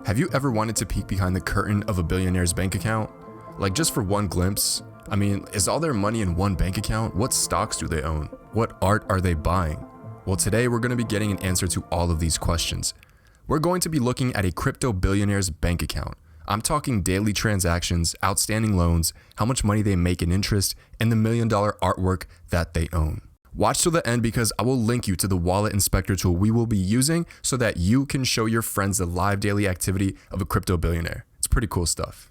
Have you ever wanted to peek behind the curtain of a billionaire's bank account? Like just for one glimpse? I mean, is all their money in one bank account? What stocks do they own? What art are they buying? Well, today we're going to be getting an answer to all of these questions. We're going to be looking at a crypto billionaire's bank account. I'm talking daily transactions, outstanding loans, how much money they make in interest, and the $1 million artwork that they own. Watch till the end because I will link you to the wallet inspector tool we will be using so that you can show your friends the live daily activity of a crypto billionaire. It's pretty cool stuff.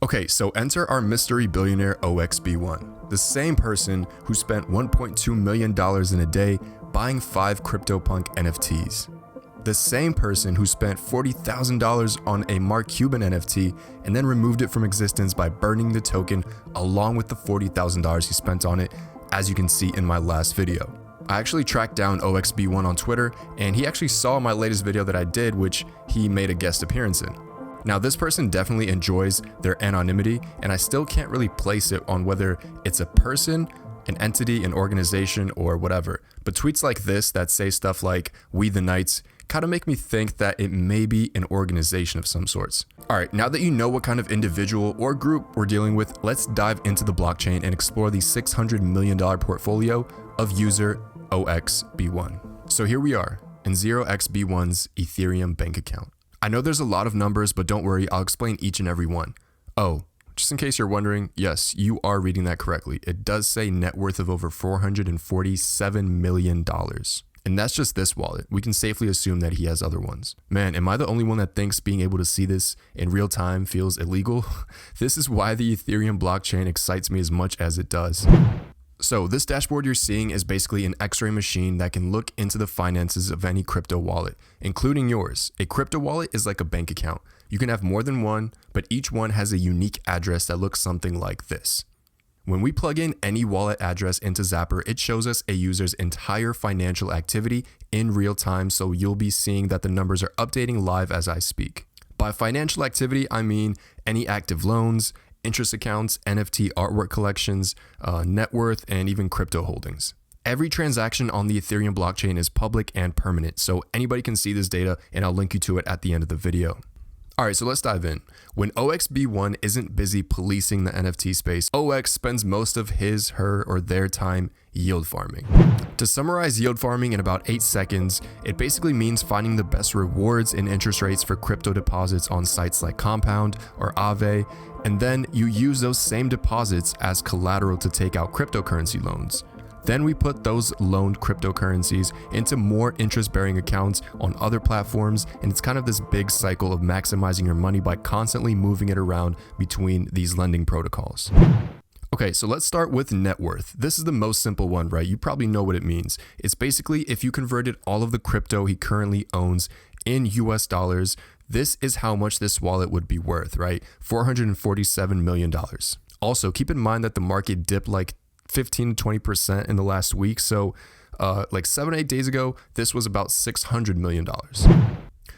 Okay, so enter our mystery billionaire OXB1, the same person who spent $1.2 million in a day buying 5 CryptoPunk NFTs. The same person who spent $40,000 on a Mark Cuban NFT and then removed it from existence by burning the token along with the $40,000 he spent on it, as you can see in my last video. I actually tracked down OXB1 on Twitter, and he actually saw my latest video that I did, which he made a guest appearance in. Now, this person definitely enjoys their anonymity, and I still can't really place it on whether it's a person, an entity, an organization, or whatever. But tweets like this that say stuff like, "We the Knights," kind of make me think that it may be an organization of some sorts. All right, now that you know what kind of individual or group we're dealing with, let's dive into the blockchain and explore the $600 million portfolio of user OXB1. So here we are in 0xB1's Ethereum bank account. I know there's a lot of numbers, but don't worry, I'll explain each and every one. Oh, just in case you're wondering, yes, you are reading that correctly. It does say net worth of over $447 million. And that's just this wallet. We can safely assume that he has other ones. Man, am I the only one that thinks being able to see this in real time feels illegal? This is why the Ethereum blockchain excites me as much as it does. So this dashboard you're seeing is basically an X-ray machine that can look into the finances of any crypto wallet, including yours. A crypto wallet is like a bank account. You can have more than one, but each one has a unique address that looks something like this. When we plug in any wallet address into Zapper, it shows us a user's entire financial activity in real time, so you'll be seeing that the numbers are updating live as I speak. By financial activity, I mean any active loans, interest accounts, NFT artwork collections, net worth, and even crypto holdings. Every transaction on the Ethereum blockchain is public and permanent, so anybody can see this data, and I'll link you to it at the end of the video. All right, so let's dive in. When OXB1 isn't busy policing the NFT space, OX spends most of his, her, or their time yield farming. To summarize yield farming in about 8 seconds, it basically means finding the best rewards and interest rates for crypto deposits on sites like Compound or Aave, and then you use those same deposits as collateral to take out cryptocurrency loans. Then we put those loaned cryptocurrencies into more interest-bearing accounts on other platforms, and it's kind of this big cycle of maximizing your money by constantly moving it around between these lending protocols. Okay, so let's start with net worth. This is the most simple one, right? You probably know what it means. It's basically if you converted all of the crypto he currently owns in US dollars, this is how much this wallet would be worth, right? $447 million. Also, keep in mind that the market dipped like 15 to 20% in the last week. So like 7 or 8 days ago, this was about $600 million.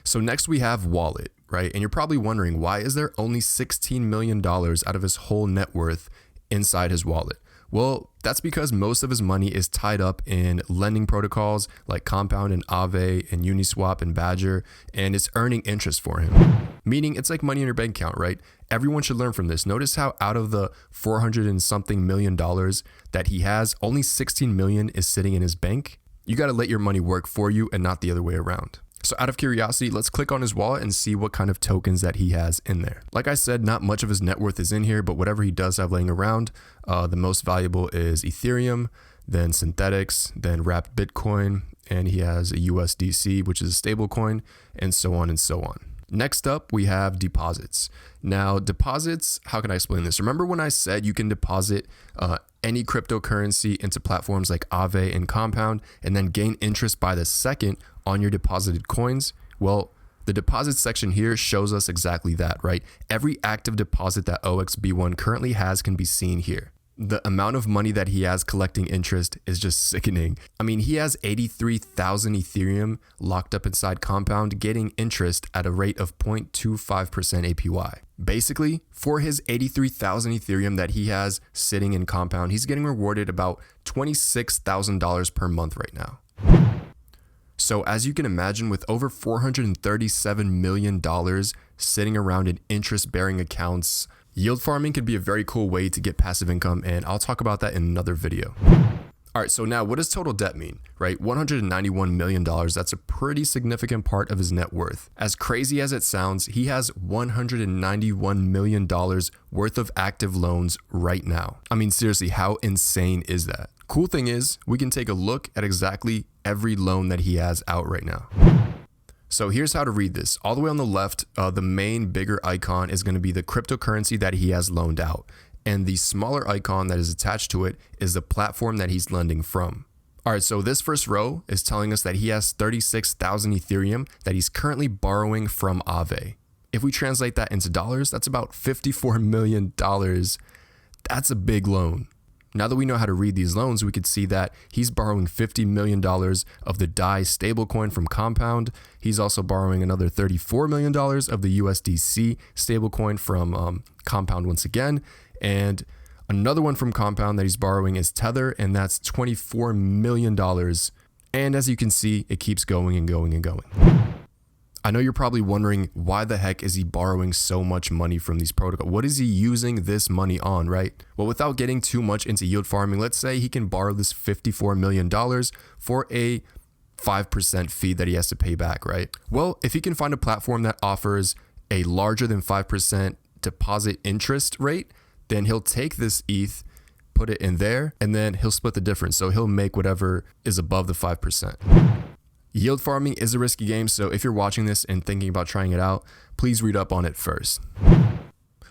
So next we have wallet, right? And you're probably wondering, why is there only $16 million out of his whole net worth inside his wallet? Well, that's because most of his money is tied up in lending protocols like Compound and Aave and Uniswap and Badger, and it's earning interest for him. Meaning it's like money in your bank account, right? Everyone should learn from this. Notice how out of the 400 and something million dollars that he has, only 16 million is sitting in his bank. You got to let your money work for you and not the other way around. So out of curiosity, let's click on his wallet and see what kind of tokens that he has in there. Like I said, not much of his net worth is in here, but whatever he does have laying around, the most valuable is Ethereum, then Synthetics, then wrapped Bitcoin, and he has a USDC, which is a stable coin, and so on and so on. Next up, we have deposits. Now, deposits, how can I explain this? Remember when I said you can deposit any cryptocurrency into platforms like Aave and Compound and then gain interest by the second on your deposited coins? Well, the deposit section here shows us exactly that, right? Every active deposit that OXB1 currently has can be seen here. The amount of money that he has collecting interest is just sickening. I mean, he has 83,000 Ethereum locked up inside Compound, getting interest at a rate of 0.25% APY. Basically, for his 83,000 Ethereum that he has sitting in Compound, he's getting rewarded about $26,000 per month right now. So as you can imagine, with over $437 million sitting around in interest-bearing accounts, yield farming could be a very cool way to get passive income, and I'll talk about that in another video. All right, so now what does total debt mean, right? $191 million, that's a pretty significant part of his net worth. As crazy as it sounds, he has $191 million worth of active loans right now. I mean, seriously, how insane is that? Cool thing is, we can take a look at exactly every loan that he has out right now. So here's how to read this. All the way on the left, the main bigger icon is going to be the cryptocurrency that he has loaned out. And the smaller icon that is attached to it is the platform that he's lending from. All right, so this first row is telling us that he has 36,000 Ethereum that he's currently borrowing from Aave. If we translate that into dollars, that's about $54 million. That's a big loan. Now that we know how to read these loans, we could see that he's borrowing $50 million of the DAI stablecoin from Compound. He's also borrowing another $34 million of the USDC stablecoin from Compound once again. And another one from Compound that he's borrowing is Tether, and that's $24 million. And as you can see, it keeps going and going and going. I know you're probably wondering, why the heck is he borrowing so much money from these protocols? What is he using this money on, right? Well, without getting too much into yield farming, let's say he can borrow this $54 million for a 5% fee that he has to pay back, right? Well, if he can find a platform that offers a larger than 5% deposit interest rate, then he'll take this ETH, put it in there, and then he'll split the difference. So he'll make whatever is above the 5%. Yield farming is a risky game, so if you're watching this and thinking about trying it out, please read up on it first.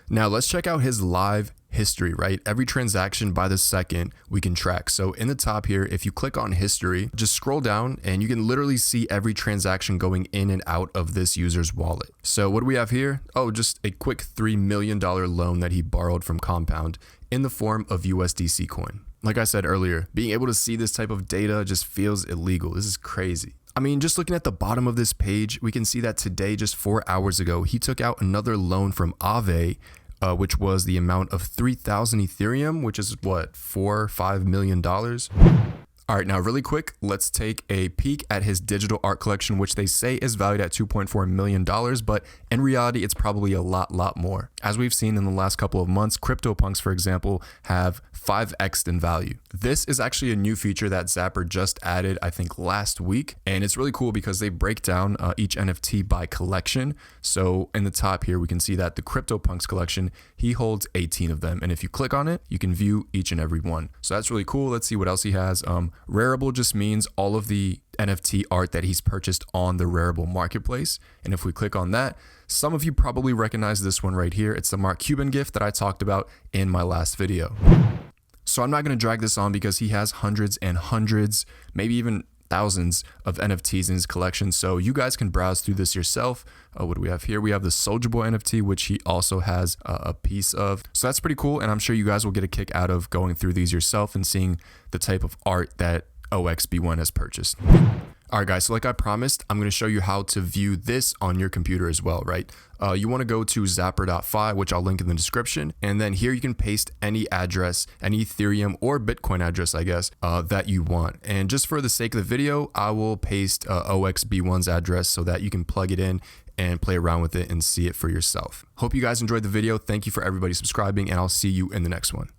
Now let's check out his live history, right? Every transaction by the second we can track. So in the top here, if you click on history, just scroll down and you can literally see every transaction going in and out of this user's wallet. So what do we have here? Oh, just a quick $3 million loan that he borrowed from Compound in the form of USDC coin. Like I said earlier, being able to see this type of data just feels illegal. This is crazy. I mean, just looking at the bottom of this page, we can see that today, just 4 hours ago, he took out another loan from Aave, which was the amount of 3,000 Ethereum, which is what, $4-5 million. All right, now really quick, let's take a peek at his digital art collection, which they say is valued at $2.4 million, but in reality, it's probably a lot more. As we've seen in the last couple of months, CryptoPunks, for example, have 5x'd in value. This is actually a new feature that Zapper just added, I think last week, and it's really cool because they break down each NFT by collection. So in the top here, we can see that the CryptoPunks collection, he holds 18 of them, and if you click on it, you can view each and every one. So that's really cool. Let's see what else he has. Rarible just means all of the NFT art that he's purchased on the Rarible marketplace. And if we click on that, some of you probably recognize this one right here. It's the Mark Cuban gift that I talked about in my last video. So I'm not going to drag this on because he has hundreds and hundreds, maybe even thousands of NFTs in his collection. So you guys can browse through this yourself. What do we have here? We have the Soulja Boy NFT, which he also has a piece of. So that's pretty cool. And I'm sure you guys will get a kick out of going through these yourself and seeing the type of art that OXB1 has purchased. All right, guys, so like I promised, I'm going to show you how to view this on your computer as well, right? You want to go to Zapper.Fi, which I'll link in the description. And then here you can paste any address, any Ethereum or Bitcoin address, I guess, that you want. And just for the sake of the video, I will paste OXB1's address so that you can plug it in and play around with it and see it for yourself. Hope you guys enjoyed the video. Thank you for everybody subscribing, and I'll see you in the next one.